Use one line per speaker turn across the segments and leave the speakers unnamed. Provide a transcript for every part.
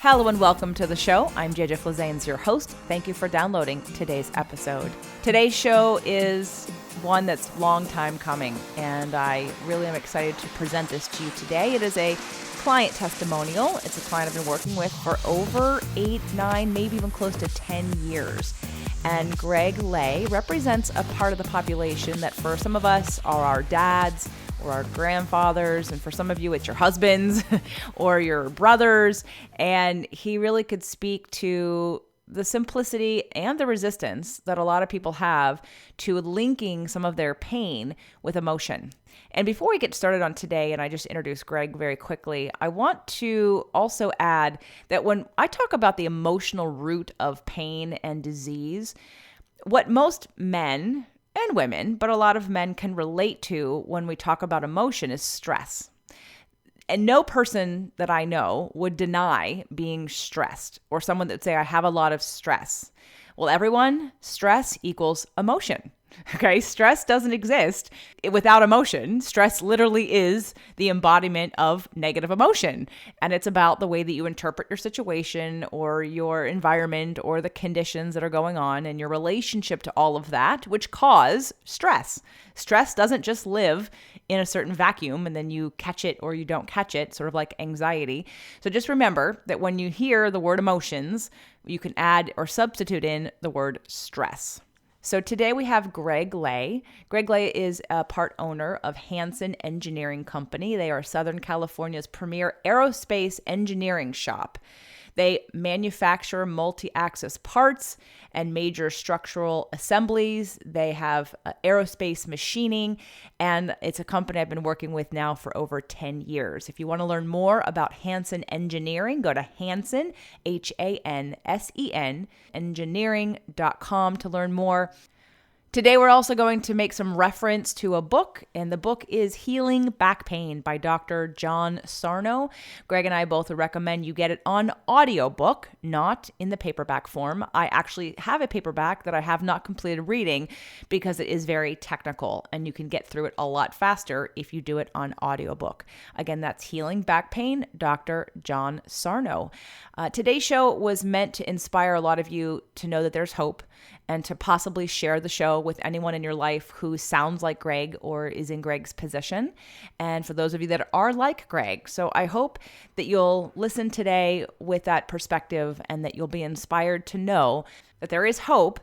Hello and welcome to the show. I'm JJ Flazanes, your host. Thank you for downloading today's episode. Today's show is one that's long time coming, and I really am excited to present this to you today. It is a client testimonial. It's a client I've been working with for over 8, 9, maybe even close to 10 years. And Greg Lay represents a part of the population that for some of us are our dads, or our grandfathers, and for some of you, it's your husbands or your brothers. And he really could speak to the simplicity and the resistance that a lot of people have to linking some of their pain with emotion. And before we get started on today, and I just introduce Greg very quickly, I want to also add that when I talk about the emotional root of pain and disease, what most men and women, but a lot of men can relate to when we talk about emotion is stress. And no person that I know would deny being stressed, or someone that would say, I have a lot of stress. Well, everyone, stress equals emotion. Okay, stress doesn't exist without emotion. Stress literally is the embodiment of negative emotion. And it's about the way that you interpret your situation or your environment or the conditions that are going on and your relationship to all of that, which cause stress. Stress doesn't just live in a certain vacuum and then you catch it or you don't catch it, sort of like anxiety. So just remember that when you hear the word emotions, you can add or substitute in the word stress. So today we have Greg Lay. Greg Lay is a part owner of Hanson Engineering Company. They are Southern California's premier aerospace engineering shop. They manufacture multi-axis parts and major structural assemblies. They have aerospace machining, and it's a company I've been working with now for over 10 years. If you want to learn more about Hanson Engineering, go to Hanson, Hansen, engineering.com to learn more. Today, we're also going to make some reference to a book, and the book is Healing Back Pain by Dr. John Sarno. Greg and I both recommend you get it on audiobook, not in the paperback form. I actually have a paperback that I have not completed reading because it is very technical, and you can get through it a lot faster if you do it on audiobook. Again, that's Healing Back Pain, Dr. John Sarno. Today's show was meant to inspire a lot of you to know that there's hope, and to possibly share the show with anyone in your life who sounds like Greg or is in Greg's position. And for those of you that are like Greg. So I hope that you'll listen today with that perspective and that you'll be inspired to know that there is hope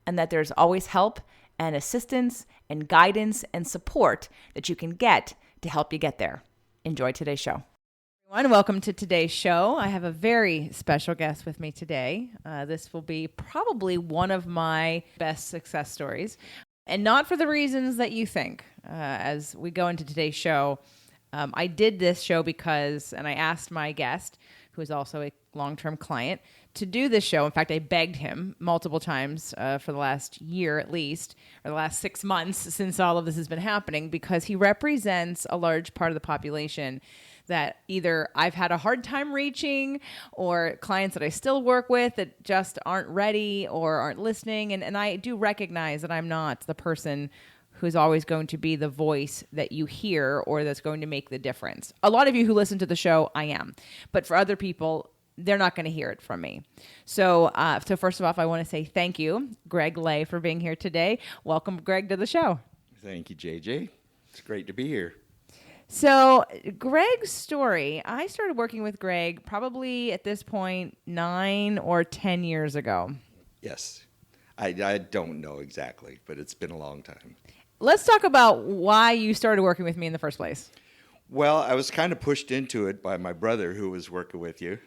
and that there's always help and assistance and guidance and support that you can get to help you get there. Enjoy today's show. Welcome to today's show. I have a very special guest with me today. This will be probably one of my best success stories, and not for the reasons that you think. As we go into today's show, I did this show because, and I asked my guest, who is also a long-term client, to do this show. In fact, I begged him multiple times for the last year at least, or the last 6 months since all of this has been happening, because he represents a large part of the population that either I've had a hard time reaching, or clients that I still work with that just aren't ready or aren't listening. And I do recognize that I'm not the person who's always going to be the voice that you hear or that's going to make the difference. A lot of you who listen to the show, I am. But for other people, they're not going to hear it from me. So first of all, I want to say thank you, Greg Lay, for being here today. Welcome, Greg, to the show.
Thank you, JJ. It's great to be here.
So Greg's story, I started working with Greg probably at this point 9 or 10 years ago.
Yes. I don't know exactly, but it's been a long time.
Let's talk about why you started working with me in the first place.
Well, I was kind of pushed into it by my brother who was working with you.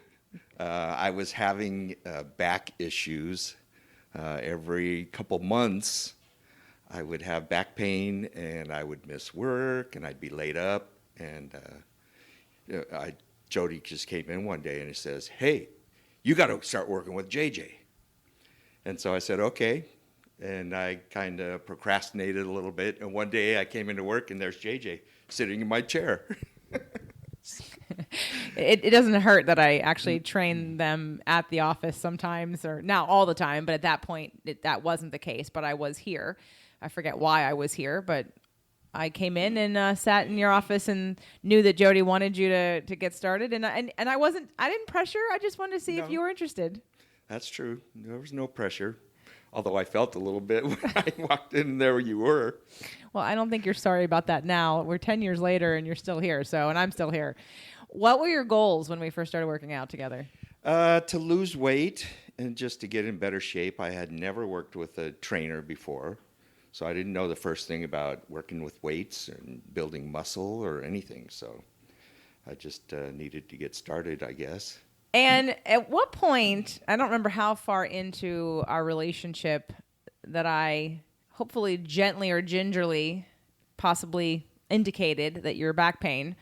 I was having back issues. Every couple months, I would have back pain, and I would miss work, and I'd be laid up. And Jody just came in one day, and he says, "Hey, you got to start working with JJ." And so I said, okay. And I kind of procrastinated a little bit. And one day I came into work, and there's JJ sitting in my chair.
It doesn't hurt that I actually train them at the office sometimes, or not all the time, but at that point, that wasn't the case. But I was here. I forget why I was here, but I came in and sat in your office and knew that Jody wanted you to get started, and I didn't pressure. I just wanted to see if
No.
you were interested.
That's true. There was no pressure, although I felt a little bit when I walked in there. You were.
Well, I don't think you're sorry about that now. We're 10 years later, and you're still here. And I'm still here. What were your goals when we first started working out together?
To lose weight and just to get in better shape. I had never worked with a trainer before, so I didn't know the first thing about working with weights and building muscle or anything. So I just needed to get started, I guess.
And at what point, I don't remember how far into our relationship that I hopefully gently or gingerly possibly indicated that your back pain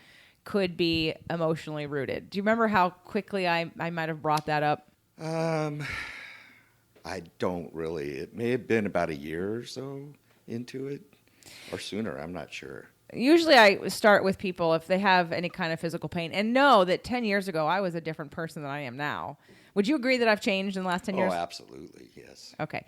could be emotionally rooted. Do you remember how quickly I might have brought that up?
I don't really. It may have been about a year or so into it, or sooner. I'm not sure.
Usually I start with people if they have any kind of physical pain and know that 10 years ago I was a different person than I am now. Would you agree that I've changed in the last 10 years?
Oh, absolutely, yes.
Okay.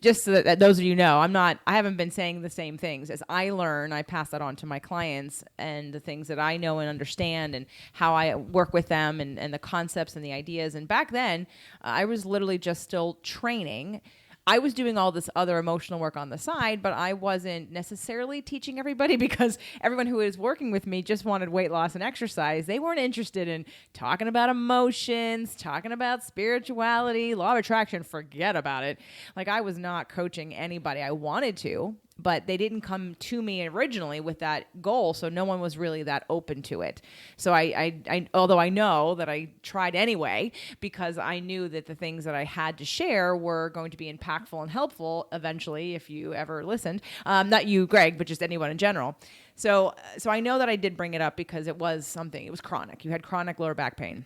Just so that those of you know, I haven't been saying the same things. As I learn, I pass that on to my clients and the things that I know and understand and how I work with them and the concepts and the ideas. And back then, I was literally just still training. I was doing all this other emotional work on the side, but I wasn't necessarily teaching everybody because everyone who was working with me just wanted weight loss and exercise. They weren't interested in talking about emotions, talking about spirituality, law of attraction. Forget about it. Like I was not coaching anybody. I wanted to, but they didn't come to me originally with that goal, so no one was really that open to it. So I although I know that I tried anyway, because I knew that the things that I had to share were going to be impactful and helpful eventually if you ever listened. Not you, Greg, but just anyone in general. So I know that I did bring it up because it was chronic. You had chronic lower back pain.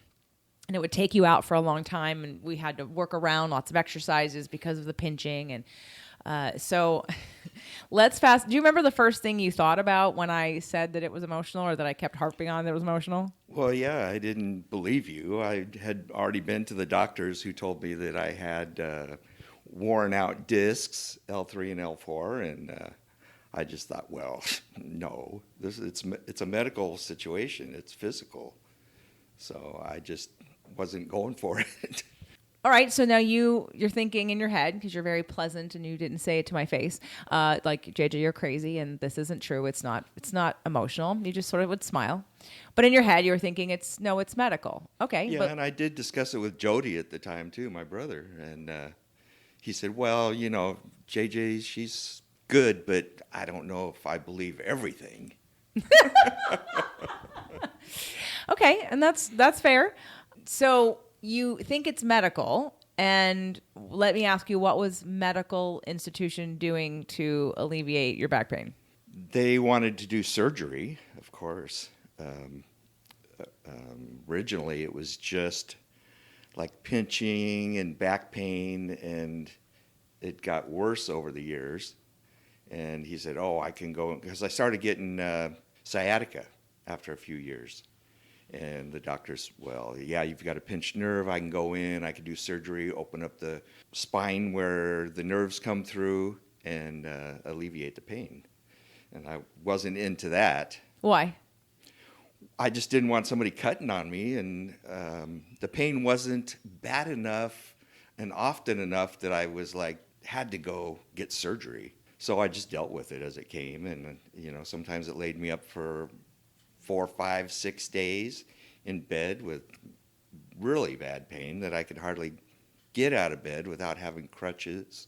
And it would take you out for a long time, and we had to work around lots of exercises because of the pinching. And so let's fast. Do you remember the first thing you thought about when I said that it was emotional or that I kept harping on that it was emotional?
Well, yeah, I didn't believe you. I had already been to the doctors who told me that I had worn out discs, L3 and L4, and I just thought, well, no, it's a medical situation. It's physical. So I just wasn't going for it.
All right, so now you're thinking in your head, because you're very pleasant and you didn't say it to my face, like, JJ, you're crazy and this isn't true. It's not emotional. You just sort of would smile. But in your head, you were thinking it's medical. Okay.
Yeah, and I did discuss it with Jody at the time, too, my brother. And he said, well, JJ, she's good, but I don't know if I believe everything.
Okay, and that's fair. So you think it's medical, and let me ask you, what was medical institution doing to alleviate your back pain?
They wanted to do surgery, of course. Originally, it was just like pinching and back pain, and it got worse over the years. And he said, I can go, because I started getting sciatica after a few years. And the doctors, well, yeah, you've got a pinched nerve. I can go in, I can do surgery, open up the spine where the nerves come through and alleviate the pain. And I wasn't into that.
Why?
I just didn't want somebody cutting on me, and the pain wasn't bad enough and often enough that I was like, had to go get surgery. So I just dealt with it as it came, and sometimes it laid me up for 4, 5, 6 days in bed with really bad pain that I could hardly get out of bed without having crutches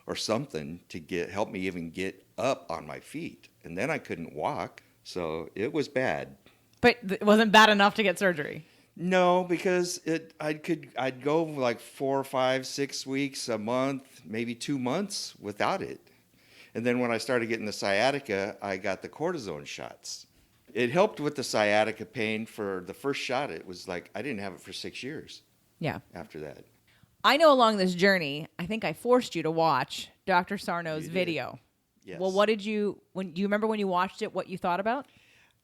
or something to help me even get up on my feet. And then I couldn't walk, so it was bad.
But it wasn't bad enough to get surgery?
No, because I'd go like 4, 5, 6 weeks, a month, maybe 2 months without it. And then when I started getting the sciatica, I got the cortisone shots. It helped with the sciatica pain for the first shot. It was like I didn't have it for 6 years.
Yeah.
After that.
I know along this journey, I think I forced you to watch Dr. Sarno's video.
Yes.
Well, do you remember when you watched it, what you thought about?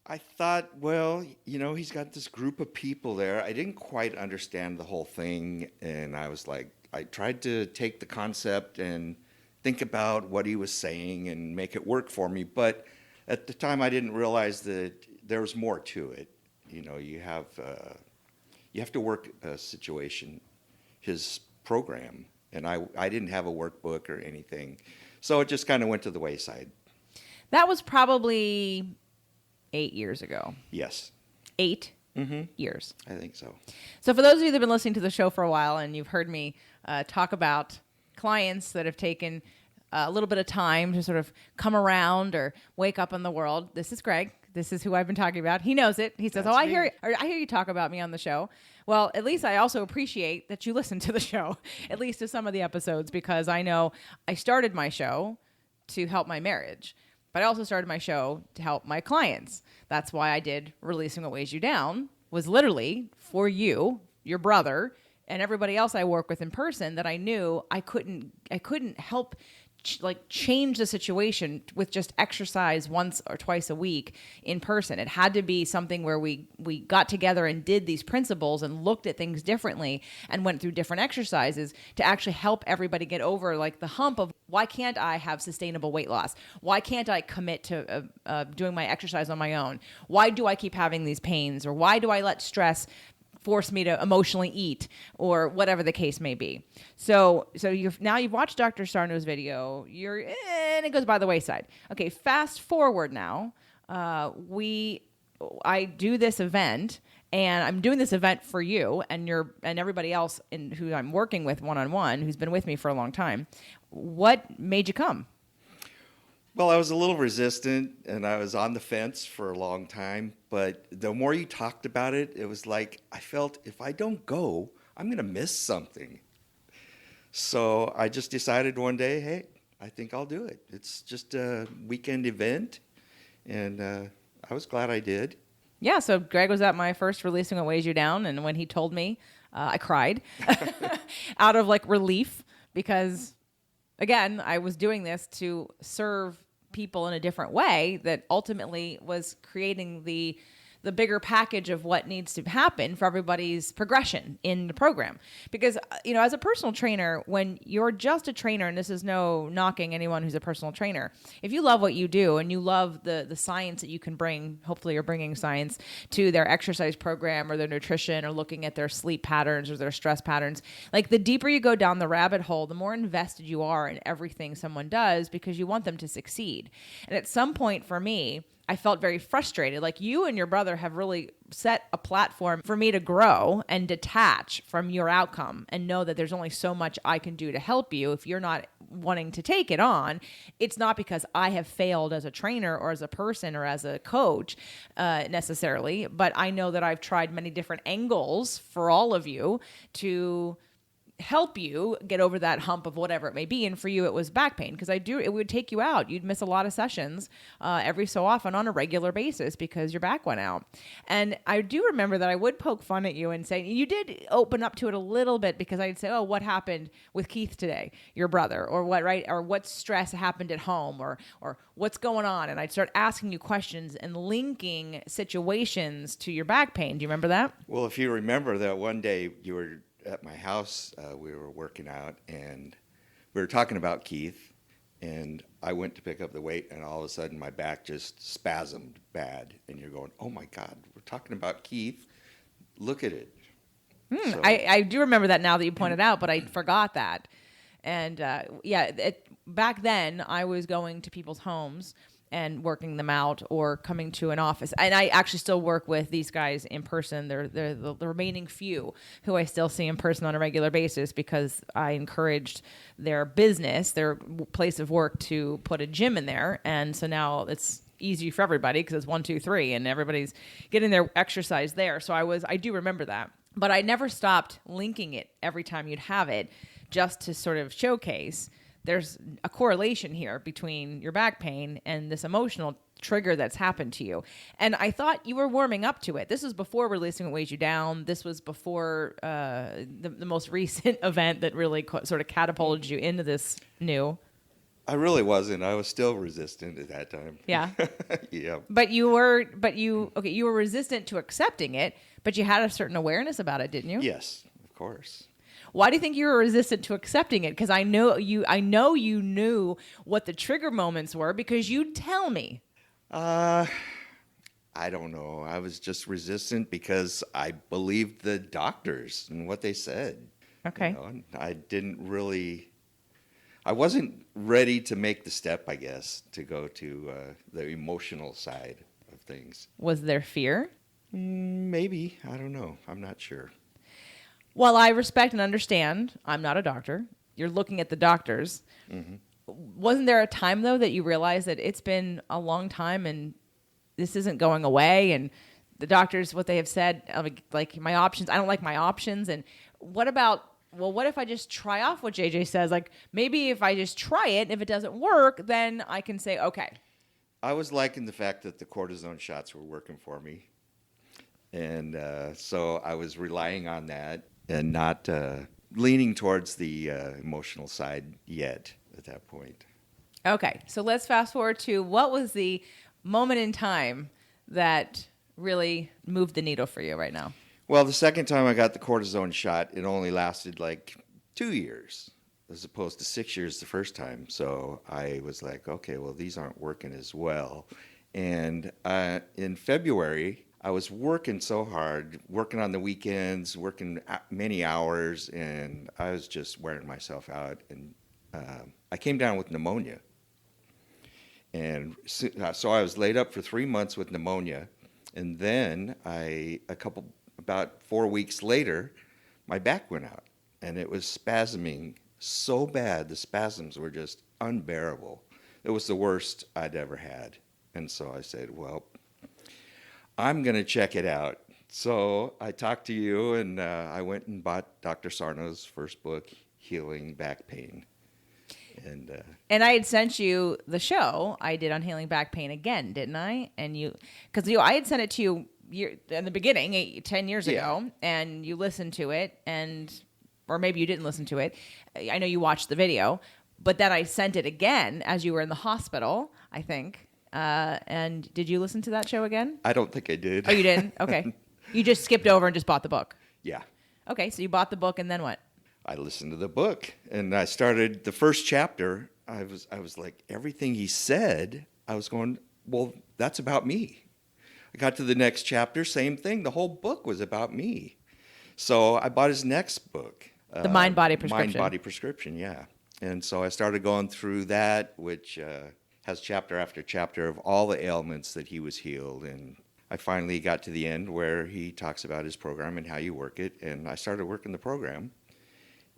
I thought, well, he's got this group of people there. I didn't quite understand the whole thing. And I was like, I tried to take the concept and think about what he was saying and make it work for me. But At the time, I didn't realize that there was more to it. You have to work a situation, his program, and I didn't have a workbook or anything, so it just kind of went to the wayside.
That was probably 8 years ago.
Yes.
8 years.
I think so.
So for those of you that have been listening to the show for a while and you've heard me talk about clients that have taken a little bit of time to sort of come around or wake up in the world, this is Greg. This is who I've been talking about. He knows it. He says,
That's
I
me.
hear you talk about me on the show. Well, at least I also appreciate that you listen to the show, at least to some of the episodes, because I know I started my show to help my marriage. But I also started my show to help my clients. That's why I did Releasing What Weighs You Down, was literally for you, your brother, and everybody else I work with in person that I knew I couldn't help change the situation with just exercise once or twice a week in person. It had to be something where we got together and did these principles and looked at things differently and went through different exercises to actually help everybody get over the hump of why can't I have sustainable weight loss? Why can't I commit to doing my exercise on my own? Why do I keep having these pains? Or why do I let stress force me to emotionally eat, or whatever the case may be? So you've watched Dr. Sarno's video, and it goes by the wayside. Okay, fast forward now. I do this event, and I'm doing this event for you and everybody else who I'm working with one-on-one, who's been with me for a long time. What made you come?
Well, I was a little resistant, and I was on the fence for a long time. But the more you talked about it, it was like I felt if I don't go, I'm going to miss something. So I just decided one day, hey, I think I'll do it. It's just a weekend event, and I was glad I did.
Yeah, so Greg was at my first Releasing What Weighs You Down, and when he told me, I cried out of relief because, again, I was doing this to serve people in a different way that ultimately was creating the bigger package of what needs to happen for everybody's progression in the program. Because, as a personal trainer, when you're just a trainer, and this is no knocking anyone who's a personal trainer, if you love what you do and you love the science that you can bring, hopefully you're bringing science to their exercise program or their nutrition or looking at their sleep patterns or their stress patterns, the deeper you go down the rabbit hole, the more invested you are in everything someone does because you want them to succeed. And at some point for me, I felt very frustrated. You and your brother have really set a platform for me to grow and detach from your outcome and know that there's only so much I can do to help you. If you're not wanting to take it on, it's not because I have failed as a trainer or as a person or as a coach necessarily, but I know that I've tried many different angles for all of you to help you get over that hump of whatever it may be. And for you, it was back pain because it would take you out. You'd miss a lot of sessions every so often on a regular basis because your back went out. And I do remember that I would poke fun at you and say, you did open up to it a little bit because I'd say, oh, what happened with Keith today, your brother, or what, right? Or what stress happened at home or what's going on? And I'd start asking you questions and linking situations to your back pain. Do you remember that?
Well, if you remember that one day you were at my house, we were working out, and we were talking about Keith, and I went to pick up the weight, and all of a sudden my back just spasmed bad, and you're going, oh my God, we're talking about Keith, look at it. So,
I do remember that now that you pointed out, but I forgot that. And back then I was going to people's homes and working them out or coming to an office. And I actually still work with these guys in person. They're the remaining few who I still see in person on a regular basis because I encouraged their business, their place of work, to put a gym in there. And so now it's easy for everybody because it's 1, 2, 3 and everybody's getting their exercise there. So I do remember that. But I never stopped linking it every time you'd have it just to sort of showcase there's a correlation here between your back pain and this emotional trigger that's happened to you. And I thought you were warming up to it. This was before Releasing What Weighs You Down. This was before the most recent event that really sort of catapulted you into this new.
I really wasn't. I was still resistant at that time.
Yeah.
Yeah.
But you were resistant to accepting it, but you had a certain awareness about it, didn't you?
Yes, of course.
Why do you think you were resistant to accepting it? Because I know you knew what the trigger moments were because you'd tell me.
Uh, I don't know. I was just resistant because I believed the doctors and what they said.
Okay.
And I wasn't ready to make the step, I guess, to go to the emotional side of things.
Was there fear?
Maybe. I don't know. I'm not sure.
Well, I respect and understand. I'm not a doctor. You're looking at the doctors.
Mm-hmm.
Wasn't there a time, though, that you realized that it's been a long time and this isn't going away? And the doctors, what they have said, like my options, I don't like my options. And what about, well, what if I just try off what JJ says? Like, maybe if I just try it, if it doesn't work, then I can say, okay.
I was liking the fact that the cortisone shots were working for me. And so I was relying on that and not leaning towards the emotional side yet at that point.
Okay, so let's fast forward to what was the moment in time that really moved the needle for you right now?
Well, the second time I got the cortisone shot, it only lasted like 2 years as opposed to 6 years the first time. So I was like, okay, well, these aren't working as well. And in February, I was working so hard, working on the weekends, working many hours, and I was just wearing myself out. And I came down with pneumonia. And so I was laid up for 3 months with pneumonia. And then about 4 weeks later, my back went out. And it was spasming so bad. The spasms were just unbearable. It was the worst I'd ever had. And so I said, well, I'm going to check it out. So I talked to you, and I went and bought Dr. Sarno's first book, Healing Back Pain. And
I had sent you the show I did on healing back pain again, didn't I? And because I had sent it to you in the beginning, 10 years ago, and you listened to it, or maybe you didn't listen to it. I know you watched the video, but then I sent it again as you were in the hospital, I think. And did you listen to that show again?
I don't think I did.
Oh, you didn't? Okay. You just skipped over and just bought the book.
Yeah.
Okay, so you bought the book, and then what?
I listened to the book, and I started the first chapter. I was like, everything he said, I was going, well, that's about me. I got to the next chapter, same thing. The whole book was about me. So I bought his next book.
The Mind Body Prescription.
Mind Body Prescription, yeah. And so I started going through that, which has chapter after chapter of all the ailments that he was healed. And I finally got to the end where he talks about his program and how you work it. And I started working the program.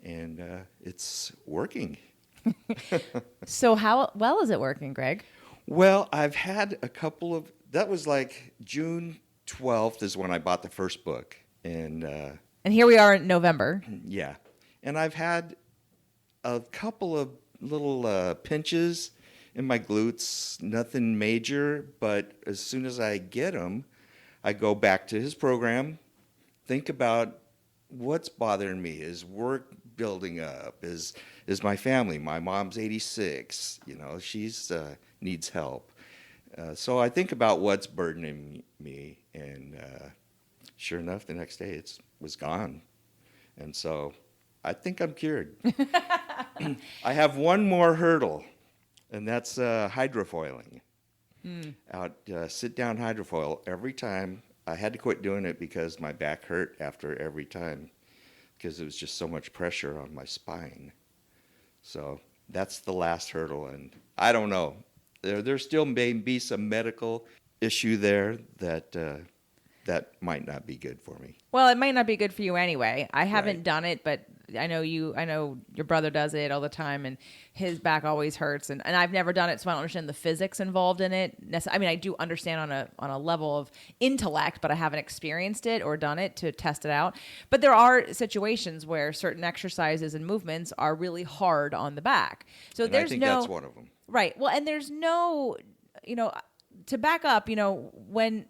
And it's working.
So how well is it working, Greg?
Well, I've had a couple of, that was like June 12th is when I bought the first book. And
here we are in November.
Yeah. And I've had a couple of little pinches in my glutes, nothing major, but as soon as I get them, I go back to his program, think about what's bothering me. Is work building up? Is my family? My mom's 86. She's needs help. So I think about what's burdening me, and sure enough, the next day it was gone. And so I think I'm cured. I have one more hurdle, and that's hydrofoiling. Sit down hydrofoil every time. I had to quit doing it because my back hurt after every time, because it was just so much pressure on my spine. So that's the last hurdle, and I don't know. There still may be some medical issue there that might not be good for me.
Well, it might not be good for you anyway. I haven't done it, but I know your brother does it all the time, and his back always hurts. And I've never done it, so I don't understand the physics involved in it. I mean, I do understand on a level of intellect, but I haven't experienced it or done it to test it out. But there are situations where certain exercises and movements are really hard on the back. So
and
there's
I think that's one of them.
Right. Well, and there's no, to back up, when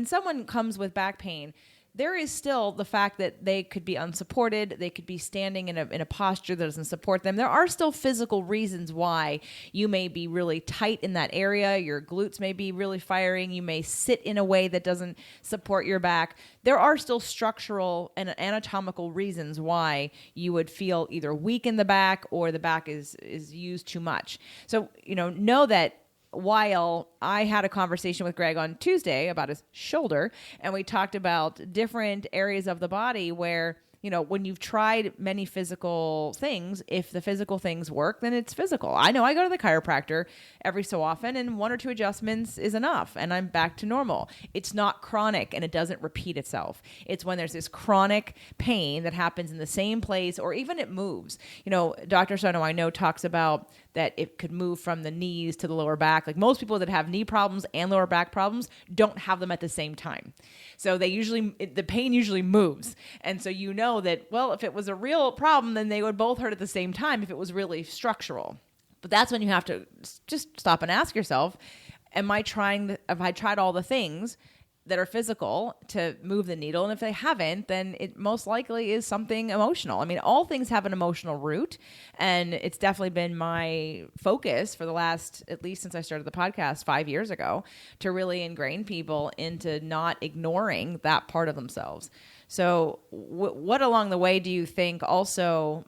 someone comes with back pain, there is still the fact that they could be unsupported. They could be standing in a posture that doesn't support them. There are still physical reasons why you may be really tight in that area. Your glutes may be really firing. You may sit in a way that doesn't support your back. There are still structural and anatomical reasons why you would feel either weak in the back or the back is used too much. So, know that while I had a conversation with Greg on Tuesday about his shoulder, and we talked about different areas of the body where, when you've tried many physical things, if the physical things work, then it's physical. I know I go to the chiropractor every so often, and 1 or 2 adjustments is enough, and I'm back to normal. It's not chronic, and it doesn't repeat itself. It's when there's this chronic pain that happens in the same place, or even it moves. Dr. Sono, I know, talks about that it could move from the knees to the lower back. Like most people that have knee problems and lower back problems don't have them at the same time. So the pain usually moves. And so that, well, if it was a real problem, then they would both hurt at the same time if it was really structural. But that's when you have to just stop and ask yourself, have I tried all the things that are physical to move the needle? And if they haven't, then it most likely is something emotional. I mean, all things have an emotional root, and it's definitely been my focus for the last, at least since I started the podcast 5 years ago, to really ingrain people into not ignoring that part of themselves. So what along the way do you think also,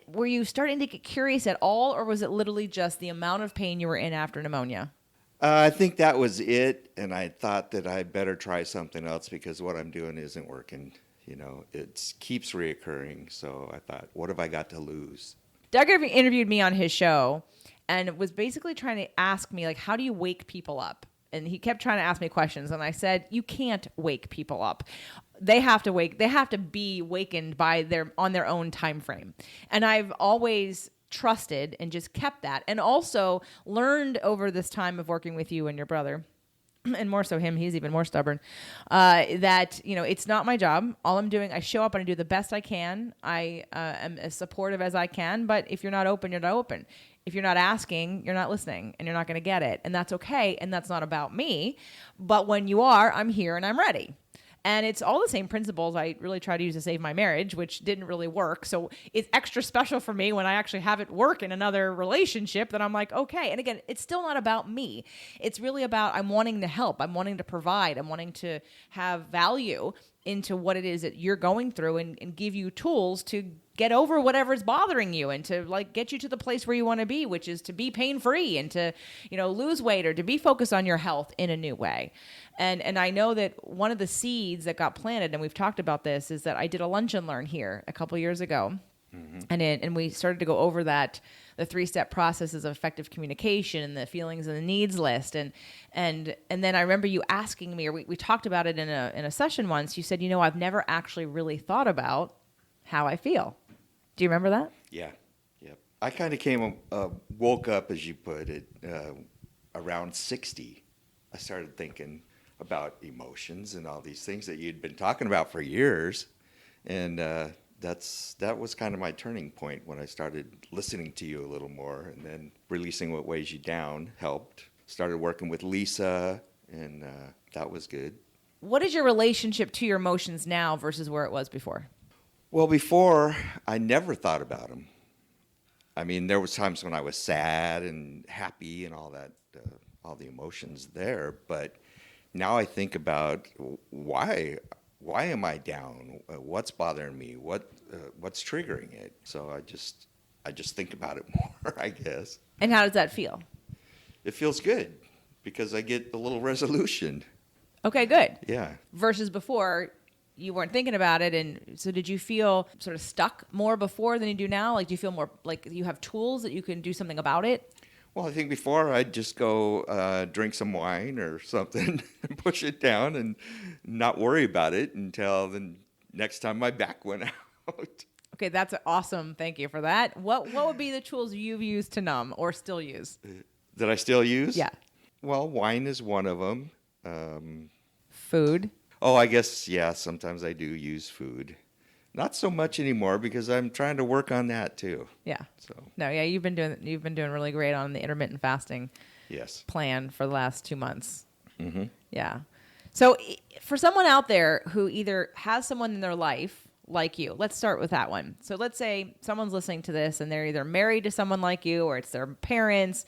were you starting to get curious at all, or was it literally just the amount of pain you were in after pneumonia?
I think that was it, and I thought that I'd better try something else because what I'm doing isn't working. It keeps reoccurring, so I thought, what have I got to lose?
Doug interviewed me on his show and was basically trying to ask me, how do you wake people up? And he kept trying to ask me questions, and I said, you can't wake people up. They have to be wakened on their own time frame. And I've always trusted and just kept that, and also learned over this time of working with you and your brother, and more so him, he's even more stubborn, that it's not my job. All I'm doing, I show up and I do the best I can. I am as supportive as I can, but if you're not open, you're not open. If you're not asking, you're not listening, and you're not going to get it, and that's okay, and that's not about me. But when you are, I'm here and I'm ready. And it's all the same principles I really try to use to save my marriage, which didn't really work. So it's extra special for me when I actually have it work in another relationship, that I'm like, okay. And again, it's still not about me. It's really about, I'm wanting to help. I'm wanting to provide. I'm wanting to have value into what it is that you're going through, and give you tools to get over whatever's bothering you, and to get you to the place where you want to be, which is to be pain-free and to, lose weight, or to be focused on your health in a new way. And I know that one of the seeds that got planted, and we've talked about this, is that I did a lunch and learn here a couple years ago. Mm-hmm. And we started to go over the 3-step processes of effective communication and the feelings and the needs list. And then I remember you asking me, or we talked about it in a session once. You said, I've never actually really thought about how I feel. Do you remember that?
Yeah. I kind of woke up, as you put it, around 60. I started thinking about emotions and all these things that you'd been talking about for years. And that was kind of my turning point when I started listening to you a little more, and then releasing what weighs you down helped. Started working with Lisa, and that was good.
What is your relationship to your emotions now versus where it was before?
Well, before, I never thought about them. There was times when I was sad and happy and all that, all the emotions there, but now I think about why am I down? What's bothering me? What's triggering it? So I just think about it more, I guess.
And how does that feel?
It feels good because I get a little resolution.
Okay, good.
Yeah.
Versus before, you weren't thinking about it, and so did you feel sort of stuck more before than you do now? Do you feel more like you have tools that you can do something about it?
Well, I think before I'd just go drink some wine or something and push it down and not worry about it until the next time my back went out.
Okay, that's awesome. Thank you for that. What would be the tools you've used to numb or still use?
That I still use?
Yeah.
Well, wine is one of them.
Food?
Oh, I guess, yeah, sometimes I do use food. Not so much anymore because I'm trying to work on that too.
Yeah. So. No, yeah, you've been doing really great on the intermittent fasting plan for the last 2 months. Mm-hmm. Yeah. So for someone out there who either has someone in their life like you, let's start with that one. So let's say someone's listening to this and they're either married to someone like you or it's their parents,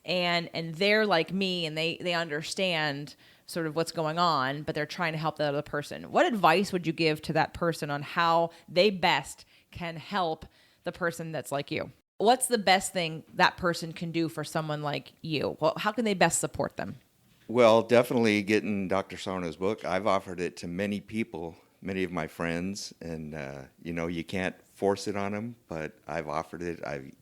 and they're like me and they understand sort of what's going on, but they're trying to help that other person. What advice would you give to that person on how they best can help the person that's like you? What's the best thing that person can do for someone like you? Well, how can they best support them?
Well, definitely getting Dr. Sarno's book. I've offered it to many people, many of my friends, and you can't force it on them, but I've offered it. I've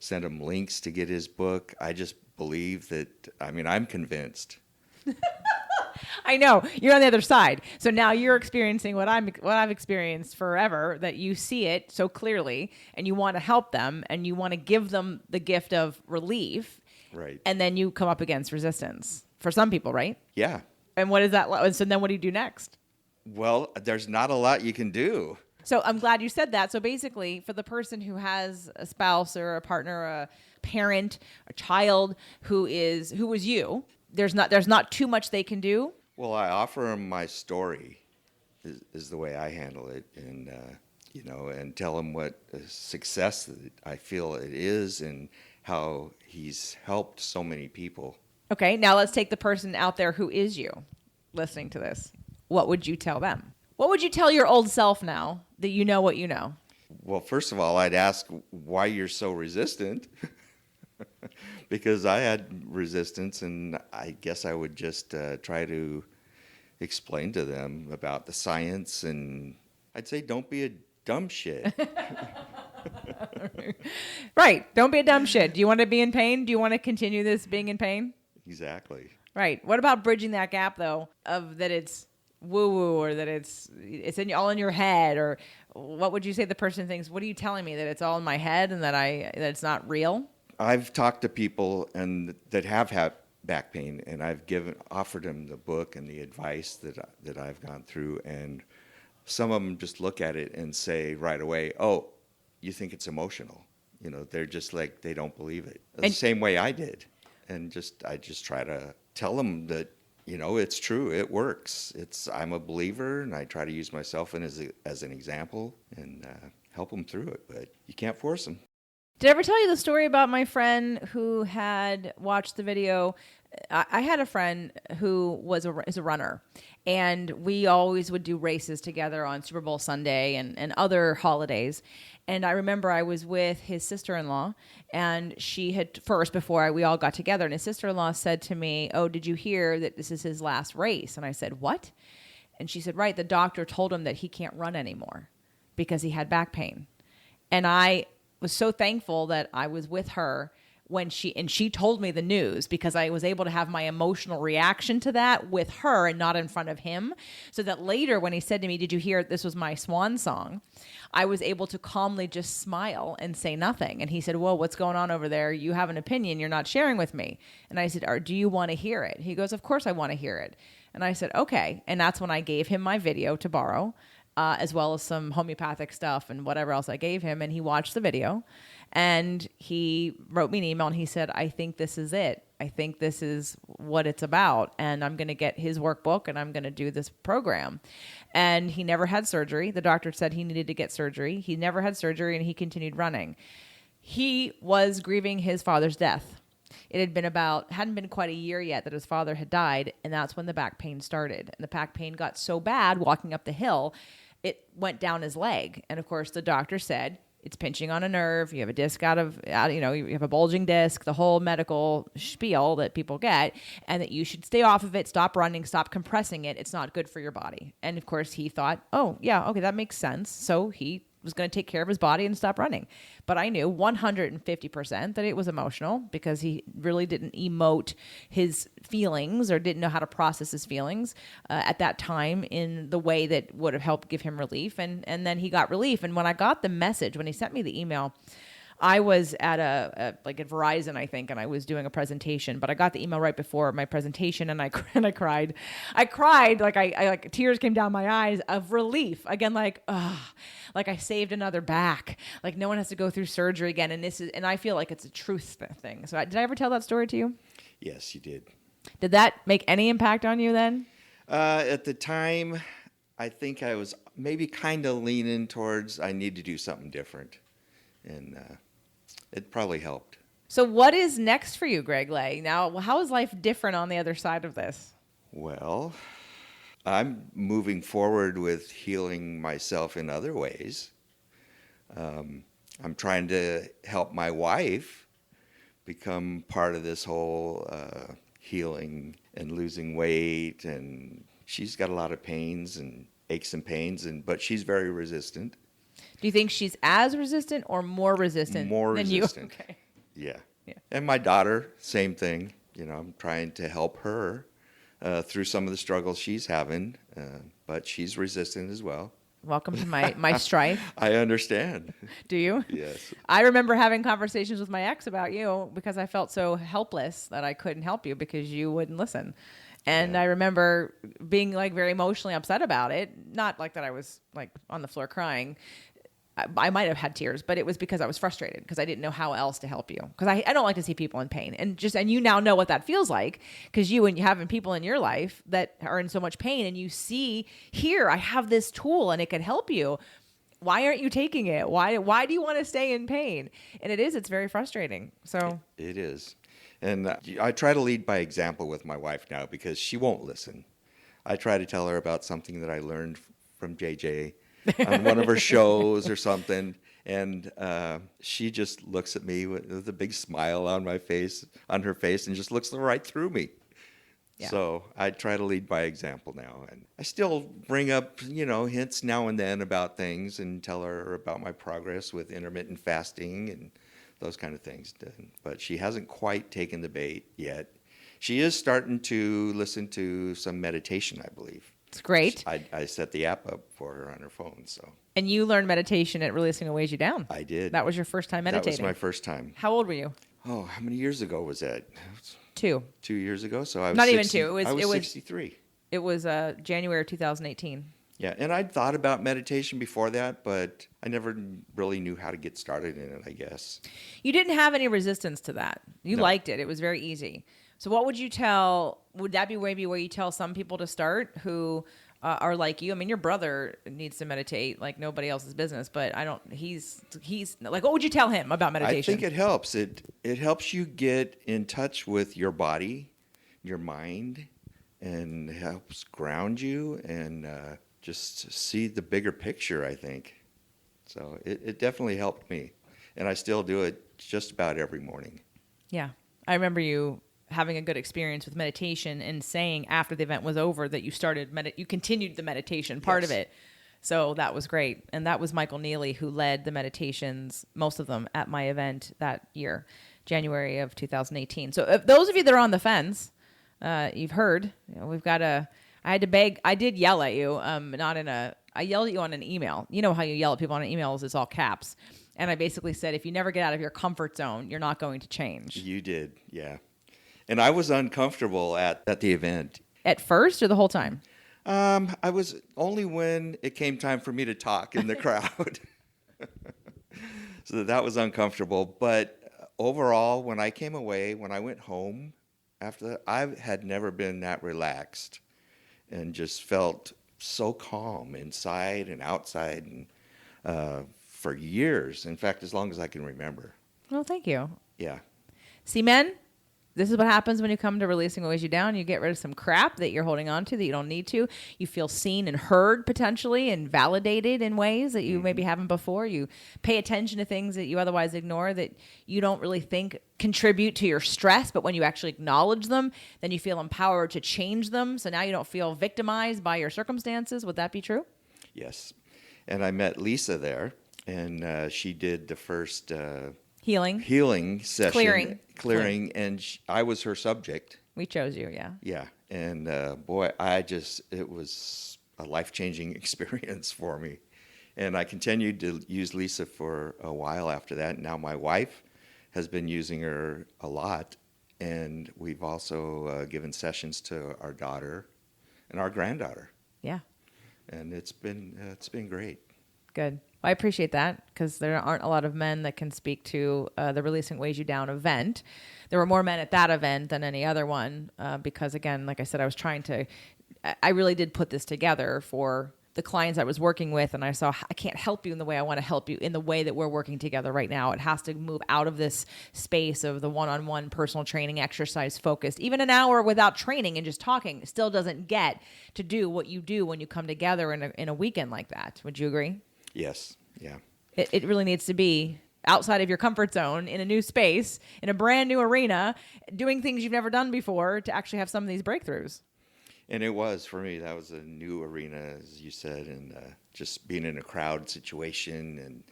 sent them links to get his book. I just believe that, I'm convinced.
I know you're on the other side. So now you're experiencing what I've experienced forever, that you see it so clearly and you want to help them and you want to give them the gift of relief.
Right.
And then you come up against resistance for some people, right?
Yeah.
And what is that? So then what do you do next?
Well, there's not a lot you can do.
So I'm glad you said that. So basically, for the person who has a spouse or a partner, a parent, a child who was you, there's not too much they can do.
Well, I offer them my story is the way I handle it, and and tell them what a success that I feel it is and how he's helped so many people.
Okay, now let's take the person out there who is you listening to this. What would you tell them? What would you tell your old self now that you know what you know?
Well, first of all, I'd ask why you're so resistant. Because I had resistance, and I guess I would just try to explain to them about the science, and I'd say don't be a dumb shit.
Right. Don't be a dumb shit. Do you want to be in pain? Do you want to continue this being in pain?
Exactly.
Right. What about bridging that gap, though, of that it's woo-woo or that it's all in your head? Or what would you say the person thinks, what are you telling me, that it's all in my head and that it's not real?
I've talked to people that have had back pain, and I've offered them the book and the advice that I've gone through, and some of them just look at it and say right away, "Oh, you think it's emotional?" They're just like, they don't believe it. The same way I did, and I just try to tell them that it's true, it works. I'm a believer, and I try to use myself as an example and help them through it, but you can't force them.
Did I ever tell you the story about my friend who had watched the video? I had a friend who is a runner, and we always would do races together on Super Bowl Sunday and other holidays. And I remember I was with his sister-in-law, and she had before we all got together, and his sister-in-law said to me, "Oh, did you hear that this is his last race?" And I said, "What?" And she said, "Right, the doctor told him that he can't run anymore because he had back pain." And I was so thankful that I was with her when she told me the news, because I was able to have my emotional reaction to that with her and not in front of him. So that later when he said to me, "Did you hear this was my swan song?" I was able to calmly just smile and say nothing. And he said, "Whoa, what's going on over there? You have an opinion you're not sharing with me." And I said, "Do you want to hear it?" He goes, "Of course I want to hear it." And I said, "Okay." And that's when I gave him my video to borrow. As well as some homeopathic stuff and whatever else I gave him. And he watched the video and he wrote me an email and he said, "I think this is it. I think this is what it's about. And I'm going to get his workbook and I'm going to do this program." And he never had surgery. The doctor said he needed to get surgery. He never had surgery and he continued running. He was grieving his father's death. It hadn't been quite a year yet that his father had died. And that's when the back pain started. And the back pain got so bad walking up the hill, it went down his leg. And of course the doctor said, it's pinching on a nerve. You have a disc you have a bulging disc, the whole medical spiel that people get, and that you should stay off of it, stop running, stop compressing it. It's not good for your body. And of course he thought, oh yeah, okay, that makes sense. So he was going to take care of his body and stop running. But I knew 150% that it was emotional, because he really didn't emote his feelings or didn't know how to process his feelings at that time in the way that would have helped give him relief. And then he got relief. And when I got the message, when he sent me the email, I was at at Verizon, I think, and I was doing a presentation, but I got the email right before my presentation and I cried. I cried, like tears came down my eyes of relief. Again, like I saved another back. Like no one has to go through surgery again. And I feel like it's a truth thing. So did I ever tell that story to you?
Yes, you did.
Did that make any impact on you then?
At the time, I think I was maybe kind of leaning towards I need to do something different. And it probably helped.
So what is next for you, Greg Lay? Now, how is life different on the other side of this?
Well, I'm moving forward with healing myself in other ways. I'm trying to help my wife become part of this whole healing and losing weight. And she's got a lot of pains and aches and pains, but she's very resistant.
Do you think she's as resistant or more resistant
More
than
resistant.
you? Okay.
Yeah.
Yeah.
And my daughter, same thing. I'm trying to help her through some of the struggles she's having, but she's resistant as well.
Welcome to my strife.
I understand.
Do you?
Yes.
I remember having conversations with my ex about you because I felt so helpless that I couldn't help you because you wouldn't listen. And
Yeah.
I remember being like very emotionally upset about it. Not like that I was like on the floor crying. I might have had tears, but it was because I was frustrated because I didn't know how else to help you. Because I don't like to see people in pain, and you now know what that feels like because you having people in your life that are in so much pain, and you see here I have this tool and it can help you. Why aren't you taking it? Why do you want to stay in pain? And it's very frustrating. So
It is. And I try to lead by example with my wife now because she won't listen. I try to tell her about something that I learned from JJ on one of her shows or something, and she just looks at me with a big smile on her face, and just looks right through me.
Yeah.
So I try to lead by example now, and I still bring up hints now and then about things and tell her about my progress with intermittent fasting and those kind of things. But she hasn't quite taken the bait yet. She is starting to listen to some meditation, I believe.
it's great.
I set the app up for her on her phone, so
And you learned meditation at Releasing What Weighs You Down.
I did.
That was your first time meditating.
That was my first time.
How old were you?
Oh, how many years ago was that?
2.
2 years ago. So I was
Not even
60
2.
I was
It was
63.
It was January of 2018.
Yeah, and I'd thought about meditation before that, but I never really knew how to get started in it, I guess.
You didn't have any resistance to that. You
No.
liked it. It was very easy. So what would you tell? Would that be maybe where you tell some people to start who are like you? I mean, your brother needs to meditate like nobody else's business, but I don't. He's like, what would you tell him about meditation?
I think it helps. It helps you get in touch with your body, your mind, and helps ground you and just see the bigger picture, I think. So it definitely helped me. And I still do it just about every morning.
Yeah, I remember you having a good experience with meditation and saying after the event was over that you you continued the meditation part of
Yes.
it. So that was great. And that was Michael Neely who led the meditations, most of them at my event that year, January of 2018. So if those of you that are on the fence, you've heard, we've got I had to beg, I did yell at you, I yelled at you on an email. You know how you yell at people on emails, it's all caps. And I basically said, if you never get out of your comfort zone, you're not going to change.
You did, yeah. And I was uncomfortable at the event.
At first or the whole time?
I was only when it came time for me to talk in the crowd. So that was uncomfortable. But overall, when I came away, when I went home after that, I had never been that relaxed and just felt so calm inside and outside and for years. In fact, as long as I can remember.
Well, thank you.
Yeah.
See, men, this is what happens when you come to Releasing What Weighs You Down. You get rid of some crap that you're holding on to that you don't need to. You feel seen and heard potentially and validated in ways that you maybe haven't before. You pay attention to things that you otherwise ignore that you don't really think contribute to your stress, but when you actually acknowledge them, then you feel empowered to change them. So now you don't feel victimized by your circumstances. Would that be true?
Yes. And I met Lisa there, and she did the first
Healing
session.
Clearing.
And I was her subject.
We chose you, yeah.
Yeah. And boy, it was a life-changing experience for me. And I continued to use Lisa for a while after that. Now my wife has been using her a lot. And we've also given sessions to our daughter and our granddaughter.
Yeah.
And it's been great.
Good. Well, I appreciate that because there aren't a lot of men that can speak to the Releasing Weighs You Down event. There were more men at that event than any other one because, again, like I said, I really did put this together for the clients I was working with, and I saw I can't help you in the way I want to help you in the way that we're working together right now. It has to move out of this space of the one-on-one personal training, exercise focused. Even an hour without training and just talking still doesn't get to do what you do when you come together in a weekend like that. Would you agree?
Yes. Yeah.
It really needs to be outside of your comfort zone in a new space, in a brand new arena, doing things you've never done before to actually have some of these breakthroughs.
And it was, for me, that was a new arena, as you said, and just being in a crowd situation and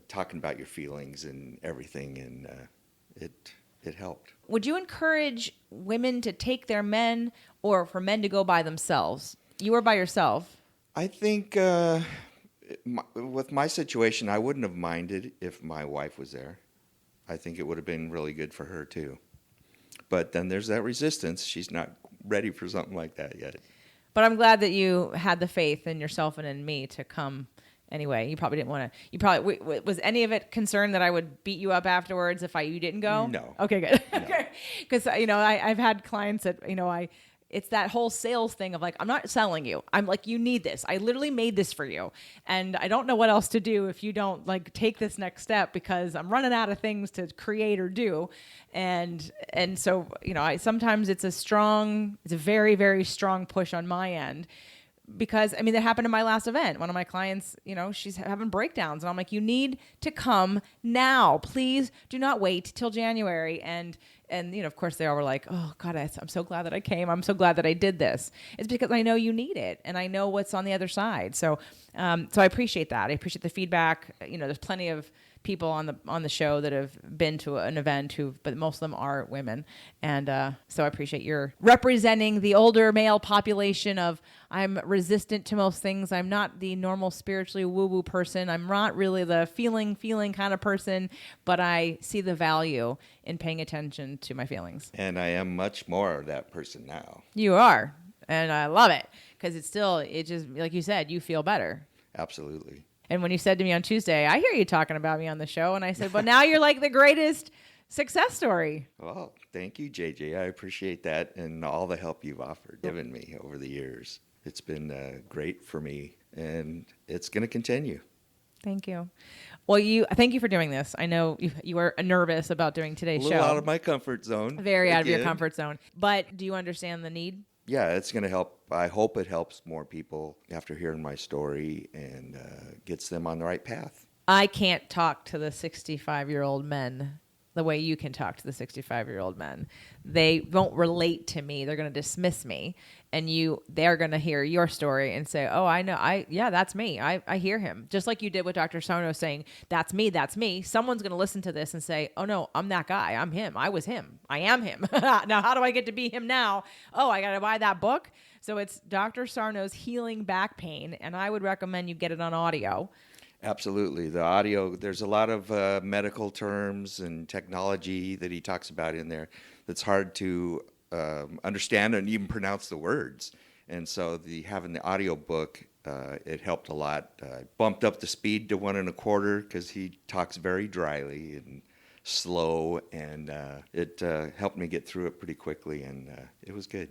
talking about your feelings and everything, and it helped.
Would you encourage women to take their men or for men to go by themselves? You were by yourself.
I think with my situation, I wouldn't have minded if my wife was there. I think it would have been really good for her, too. But then there's that resistance. She's not ready for something like that yet.
But I'm glad that you had the faith in yourself and in me to come anyway. You probably didn't want to. You probably was any of it concerned that I would beat you up afterwards if you didn't go?
No.
Okay, good.
No.
Okay, because I've had clients that it's that whole sales thing of like, I'm not selling you. I'm like, you need this. I literally made this for you, and I don't know what else to do if you don't like take this next step because I'm running out of things to create or do, and so sometimes it's a very, very strong push on my end. Because, that happened in my last event. One of my clients, she's having breakdowns. And I'm like, you need to come now. Please do not wait till January. And of course, they all were like, oh, God, I'm so glad that I came. I'm so glad that I did this. It's because I know you need it. And I know what's on the other side. So I appreciate that. I appreciate the feedback. There's plenty of people on the show that have been to an event but most of them are women. And so I appreciate your representing the older male population of I'm resistant to most things. I'm not the normal spiritually woo-woo person. I'm not really the feeling kind of person, but I see the value in paying attention to my feelings.
And I am much more that person now.
You are. And I love it because it just, like you said, you feel better.
Absolutely.
And when you said to me on Tuesday, I hear you talking about me on the show. And I said, but now you're like the greatest success story.
Well, thank you, JJ. I appreciate that and all the help you've given me over the years. It's been great for me, and it's going to continue.
Thank you. Well, thank you for doing this. I know you were nervous about doing today's show.
A little out of my comfort zone.
Very out of your comfort zone. But do you understand the need?
Yeah, it's going to help. I hope it helps more people after hearing my story and gets them on the right path.
I can't talk to the 65-year-old men the way you can talk to the 65-year-old men. They won't relate to me. They're going to dismiss me. And they're going to hear your story and say, oh, I know. That's me. I hear him. Just like you did with Dr. Sarno saying, that's me, that's me. Someone's going to listen to this and say, oh, no, I'm that guy. I'm him. I was him. I am him. Now, how do I get to be him now? Oh, I got to buy that book. So it's Dr. Sarno's Healing Back Pain, and I would recommend you get it on audio.
Absolutely. The audio, there's a lot of medical terms and technology that he talks about in there that's hard to understand and even pronounce the words. And so having the audio book, it helped a lot. Bumped up the speed to 1 1/4 because he talks very dryly and slow, and it helped me get through it pretty quickly, and it was good.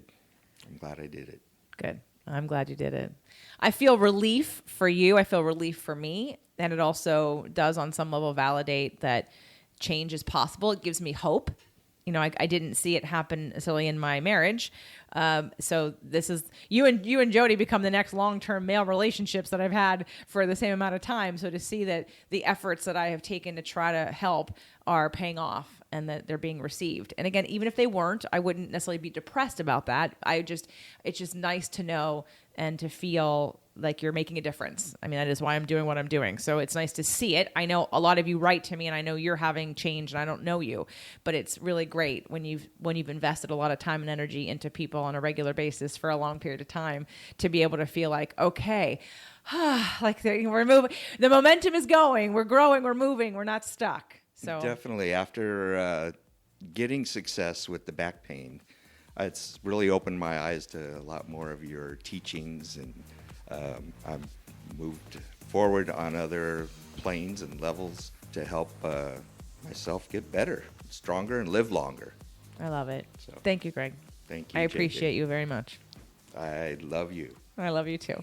I'm glad I did it.
Good. I'm glad you did it. I feel relief for you. I feel relief for me. And it also does on some level validate that change is possible. It gives me hope. I didn't see it happen necessarily in my marriage. So this is you and Jody become the next long-term male relationships that I've had for the same amount of time. So to see that the efforts that I have taken to try to help are paying off and that they're being received. And again, even if they weren't, I wouldn't necessarily be depressed about that. It's just nice to know and to feel like you're making a difference. That is why I'm doing what I'm doing. So it's nice to see it. I know a lot of you write to me and I know you're having change and I don't know you, but it's really great when you've invested a lot of time and energy into people on a regular basis for a long period of time to be able to feel like, okay, like we're moving, the momentum is going, we're growing, we're moving, we're not stuck. So
definitely after getting success with the back pain, it's really opened my eyes to a lot more of your teachings, and I've moved forward on other planes and levels to help myself get better, stronger, and live longer.
I love it. So, thank you, Greg.
Thank you,
I appreciate you very much.
I love you.
I love you too.